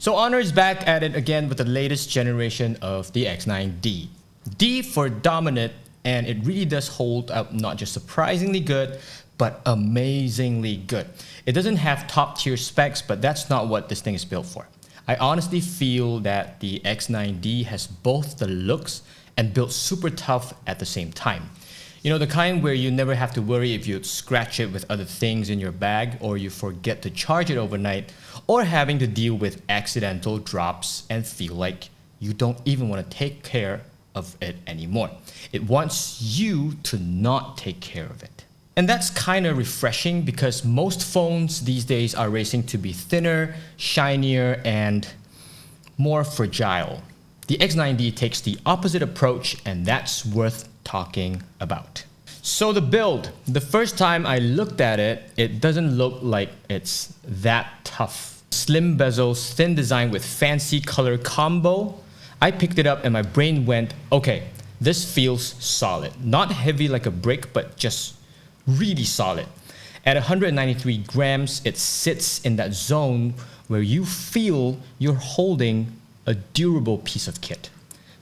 So Honor is back at it again with the latest generation of the X9d. D for dominant, and it really does hold up not just surprisingly good, but amazingly good. It doesn't have top tier specs, but that's not what this thing is built for. I honestly feel that the X9d has both the looks and built super tough at the same time. You know, the kind where you never have to worry if you scratch it with other things in your bag, or you forget to charge it overnight, or having to deal with accidental drops and feel like you don't even want to take care of it anymore. It wants you to not take care of it. And that's kind of refreshing because most phones these days are racing to be thinner, shinier, and more fragile. The X9d takes the opposite approach, and that's worth talking about. So the build, the first time I looked at it, it doesn't look like it's that tough. Slim bezels, thin design with fancy color combo. I picked it up and my brain went, okay, this feels solid. Not heavy like a brick, but just really solid. At 193 grams, it sits in that zone where you feel you're holding a durable piece of kit.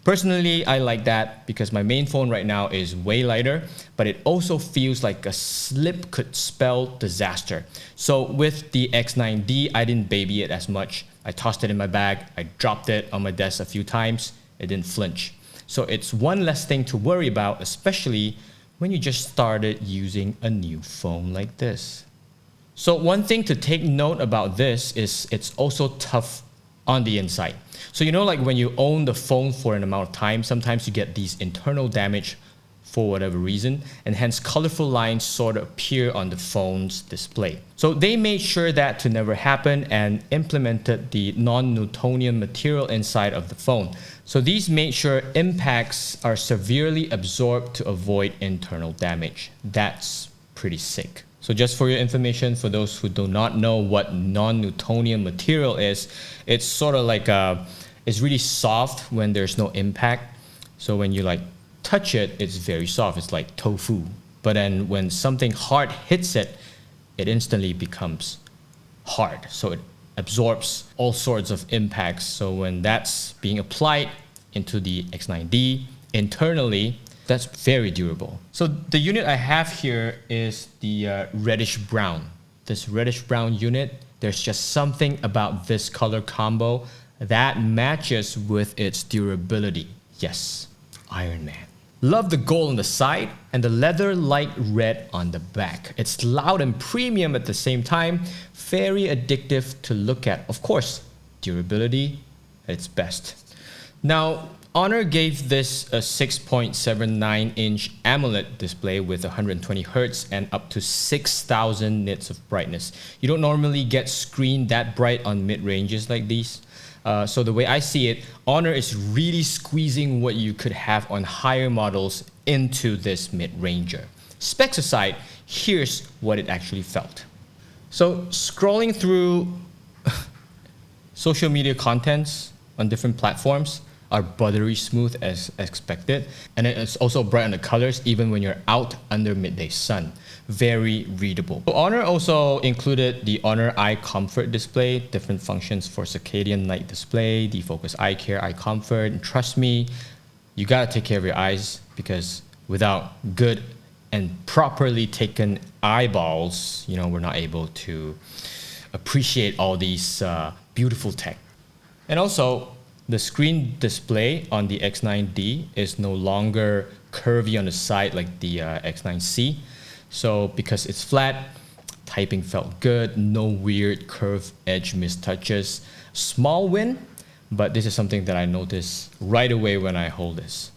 Personally, I like that because my main phone right now is way lighter, but it also feels like a slip could spell disaster. So with the X9d, I didn't baby it as much. I tossed it in my bag, I dropped it on my desk a few times, it didn't flinch. So it's one less thing to worry about, especially when you just started using a new phone like this. So one thing to take note about this is it's also tough on the inside. So you know, like when you own the phone for an amount of time, sometimes you get these internal damage for whatever reason, and hence colorful lines sort of appear on the phone's display. So they made sure that to never happen and implemented the non-Newtonian material inside of the phone. So these made sure impacts are severely absorbed to avoid internal damage. That's pretty sick. So just for your information, for those who do not know what non-Newtonian material is, it's sort of like it's really soft when there's no impact. So when you like touch it, it's very soft. It's like tofu. But then when something hard hits it, it instantly becomes hard. So it absorbs all sorts of impacts. So when that's being applied into the X9d internally, that's very durable. So the unit I have here is the reddish brown. This reddish brown unit, there's just something about this color combo that matches with its durability. Yes, Iron Man. Love the gold on the side and the leather light red on the back. It's loud and premium at the same time, very addictive to look at. Of course, durability at its best. Now, Honor gave this a 6.79-inch AMOLED display with 120 Hz and up to 6,000 nits of brightness. You don't normally get screen that bright on mid-ranges like these. So the way I see it, Honor is really squeezing what you could have on higher models into this mid-ranger. Specs aside, here's what it actually felt. So scrolling through social media contents on different platforms are buttery smooth as expected, and it's also bright on the colors even when you're out under midday sun. Very readable. So Honor also included the Honor Eye Comfort display, different functions for circadian night display, defocus eye care, eye comfort, and trust me, you gotta take care of your eyes because without good and properly taken eyeballs, you know, we're not able to appreciate all these beautiful tech. And also, the screen display on the X9d is no longer curvy on the side like the X9c. So because it's flat, typing felt good, no weird curved edge mistouches. Small win, but this is something that I notice right away when I hold this.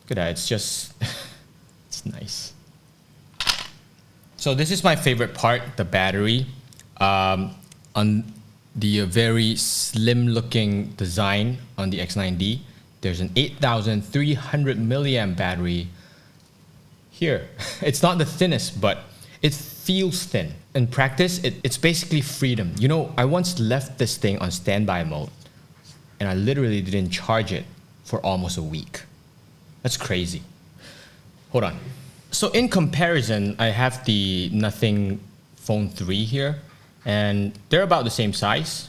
Look at that, it's just, it's nice. So this is my favorite part, the battery. On the very slim looking design on the X9d, there's an 8,300 milliamp battery here. It's not the thinnest, but it feels thin. In practice, it's basically freedom. You know, I once left this thing on standby mode and I literally didn't charge it for almost a week. That's crazy. Hold on. So in comparison, I have the Nothing Phone 3 here, and they're about the same size.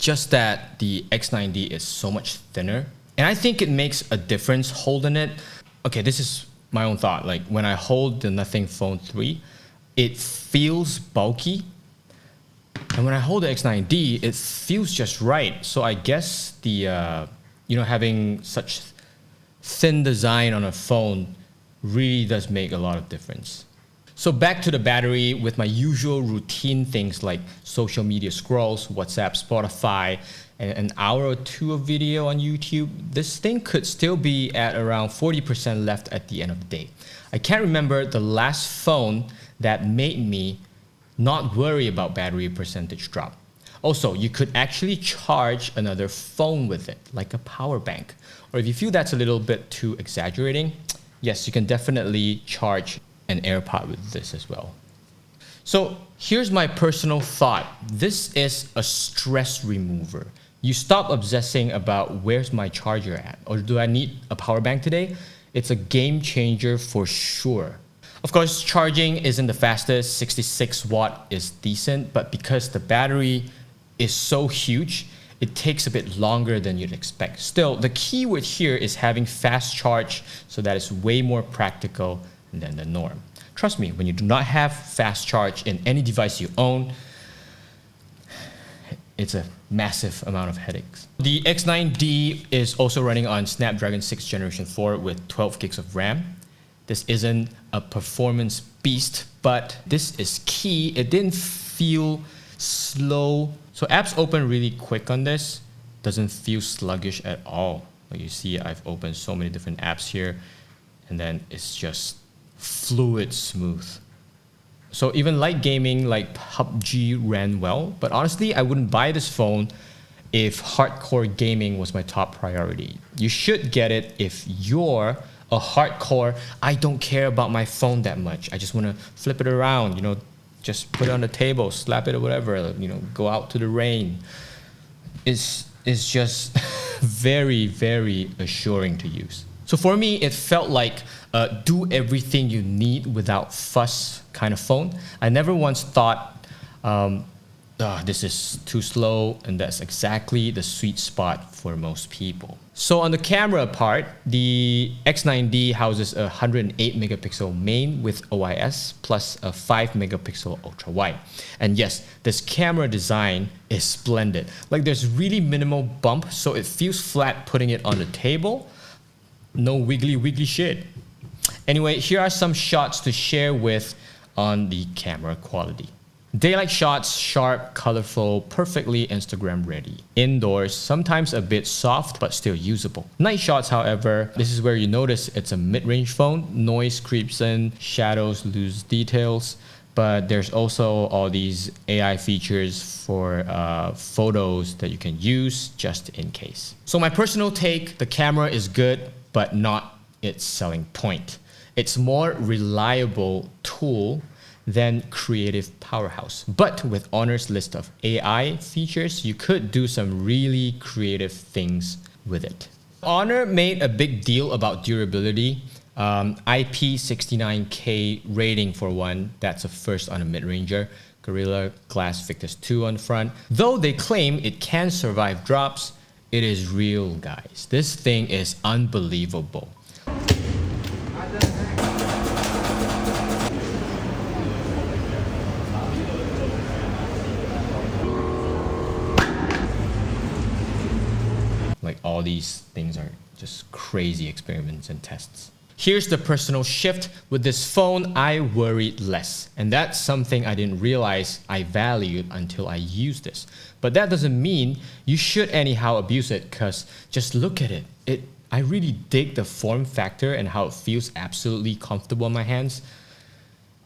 just that the X9d is so much thinner. And I think it makes a difference holding it. Okay, this is my own thought. Like when I hold the Nothing Phone 3, it feels bulky. And when I hold the X9d, it feels just right. So I guess the, having such thin design on a phone really does make a lot of difference. So back to the battery with my usual routine things like social media scrolls, WhatsApp, Spotify, and an hour or two of video on YouTube. This thing could still be at around 40% left at the end of the day. I can't remember the last phone that made me not worry about battery percentage drop. Also, you could actually charge another phone with it, like a power bank. Or if you feel that's a little bit too exaggerating, yes, you can definitely charge an AirPod with this as well. So here's my personal thought. This is a stress remover. You stop obsessing about where's my charger at, or do I need a power bank today? It's a game changer for sure. Of course, charging isn't the fastest. 66 watt is decent, but because the battery is so huge, it takes a bit longer than you'd expect. Still, the key word here is having fast charge, so that is way more practical than the norm. Trust me, when you do not have fast charge in any device you own, it's a massive amount of headaches. The X9d is also running on Snapdragon 6 Generation 4 with 12 gigs of RAM. This isn't a performance beast, but this is key. It didn't feel slow. So apps open really quick on this. Doesn't feel sluggish at all. Like you see, I've opened so many different apps here, and then it's just fluid smooth. So even light gaming like PUBG ran well, but honestly, I wouldn't buy this phone if hardcore gaming was my top priority. You should get it if you're a hardcore, I don't care about my phone that much. I just want to flip it around, just put it on the table, slap it or whatever, go out to the rain. It's just very, very assuring to use. So for me, it felt like do everything you need without fuss kind of phone. I never once thought, this is too slow, and that's exactly the sweet spot for most people. So on the camera part, the X9d houses a 108 megapixel main with OIS plus a 5 megapixel ultra wide. And yes, this camera design is splendid. Like there's really minimal bump, so it feels flat putting it on the table. No wiggly shit. Anyway, here are some shots to share with on the camera quality. Daylight shots, sharp, colorful, perfectly Instagram ready. Indoors, sometimes a bit soft, but still usable. Night shots, however, this is where you notice it's a mid-range phone. Noise creeps in, shadows lose details, but there's also all these AI features for photos that you can use just in case. So my personal take, the camera is good, but not its selling point. It's more reliable tool than creative powerhouse. But with Honor's list of AI features, you could do some really creative things with it. Honor made a big deal about durability. IP69K rating for one, that's a first on a mid-ranger. Gorilla Glass Victus 2 on the front. Though they claim it can survive drops, it is real, guys. This thing is unbelievable. Like all these things are just crazy experiments and tests. Here's the personal shift. With this phone, I worried less. And that's something I didn't realize I valued until I used this. But that doesn't mean you should anyhow abuse it, because just look at it. I really dig the form factor and how it feels absolutely comfortable in my hands.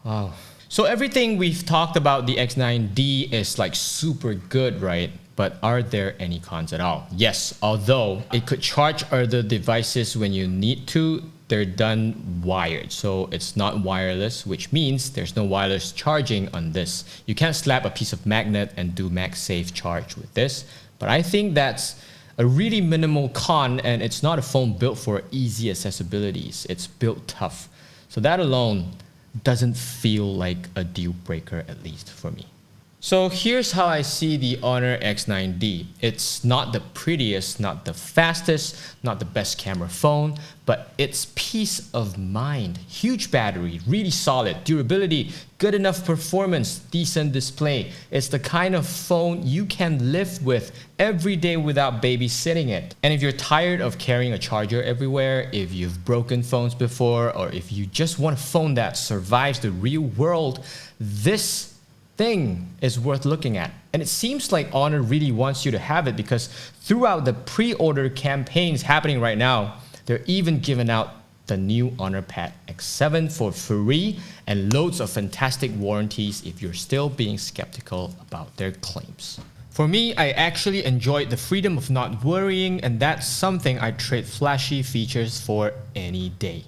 Wow. So everything we've talked about the X9d is like super good, right? But are there any cons at all? Yes, although it could charge other devices when you need to, they're done wired. So it's not wireless, which means there's no wireless charging on this. You can't slap a piece of magnet and do MagSafe charge with this. But I think that's a really minimal con, and it's not a phone built for easy accessibilities. It's built tough. So that alone doesn't feel like a deal breaker, at least for me. So here's how I see the Honor X9d. It's not the prettiest, not the fastest, not the best camera phone, but it's peace of mind. Huge battery, really solid, durability, good enough performance, decent display. It's the kind of phone you can live with every day without babysitting it. And if you're tired of carrying a charger everywhere, if you've broken phones before, or if you just want a phone that survives the real world, this thing is worth looking at. And it seems like Honor really wants you to have it, because throughout the pre-order campaigns happening right now, they're even giving out the new Honor Pad X7 for free and loads of fantastic warranties if you're still being skeptical about their claims. For me, I actually enjoyed the freedom of not worrying, and that's something I trade flashy features for any day.